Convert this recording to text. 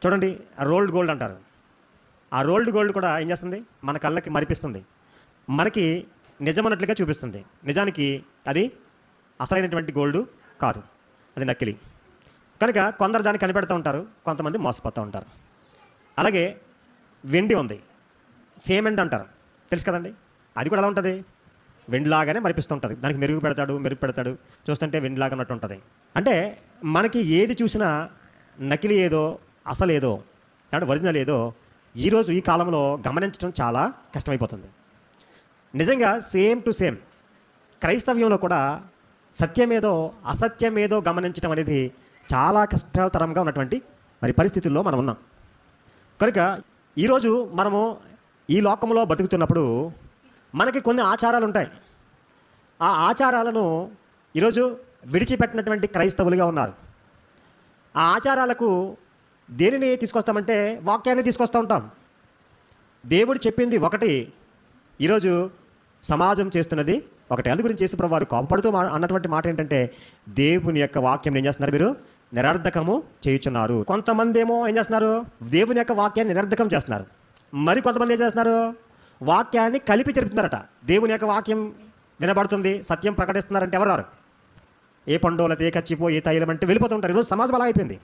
చూడండి, rolled gold అంటారు. ఆ రోల్డ్ గోల్డ్ కూడా ఏం చేస్తుంది? మన కళ్ళకి మరిపిస్తుంది, మనకి నిజమన్నట్లుగా చూపిస్తుంది. నిజానికి అది అసలైనటువంటి గోల్డ్ కాదు, అది నకిలీ. కనుక కొందరు దాన్ని కనిపెడుతూ ఉంటారు, కొంతమంది మోసపోతూ ఉంటారు. అలాగే వెండి ఉంది, సేమెంట్ అంటారు, తెలుసు కదండి. అది కూడా ఎలా ఉంటుంది? వెండిలాగానే మరిపిస్తూ ఉంటుంది. దానికి మెరుగు పెడతాడు, చూస్తుంటే వెండిలాగా ఉన్నట్టు ఉంటుంది. అంటే మనకి ఏది చూసినా నకిలీ ఏదో అసలు ఏదో అంటే ఒరిజినల్ ఏదో ఈరోజు ఈ కాలంలో గమనించడం చాలా కష్టమైపోతుంది. నిజంగా సేమ్ టు సేమ్ క్రైస్తవ్యంలో కూడా సత్యమేదో అసత్యమేదో గమనించడం అనేది చాలా కష్టతరంగా ఉన్నటువంటి పరిస్థితుల్లో మనం ఉన్నాం. కనుక ఈరోజు మనము ఈ లోకంలో బతుకుతున్నప్పుడు మనకి కొన్ని ఆచారాలు ఉంటాయి. ఆ ఆచారాలను ఈరోజు విడిచిపెట్టినటువంటి క్రైస్తవులుగా ఉన్నారు. ఆ ఆచారాలకు దేనిని తీసుకొస్తామంటే వాక్యాన్ని తీసుకొస్తూ ఉంటాం. దేవుడు చెప్పింది ఒకటి, ఈరోజు సమాజం చేస్తున్నది ఒకటి. అందు గురించి యేసుప్రభువు వారు కోపపడుతూ అన్నటువంటి మాట ఏంటంటే, దేవుని యొక్క వాక్యం ఏం చేస్తున్నారు? మీరు నిరర్ధకము చేయుచున్నారు. కొంతమంది ఏమో ఏం చేస్తున్నారు? దేవుని యొక్క వాక్యాన్ని నిరర్ధకం చేస్తున్నారు. మరి కొంతమంది ఏం చేస్తున్నారు? వాక్యాన్ని కలిపి చెప్తున్నారట. దేవుని యొక్క వాక్యం వినబడుతుంది, సత్యం ప్రకటిస్తున్నారంటే ఎవరు? ఏ పండోల ఏ కచ్చిపో ఏ తైలం అంటే వెళ్ళిపోతుంటారు. ఈరోజు సమాజం అలా అయిపోయింది.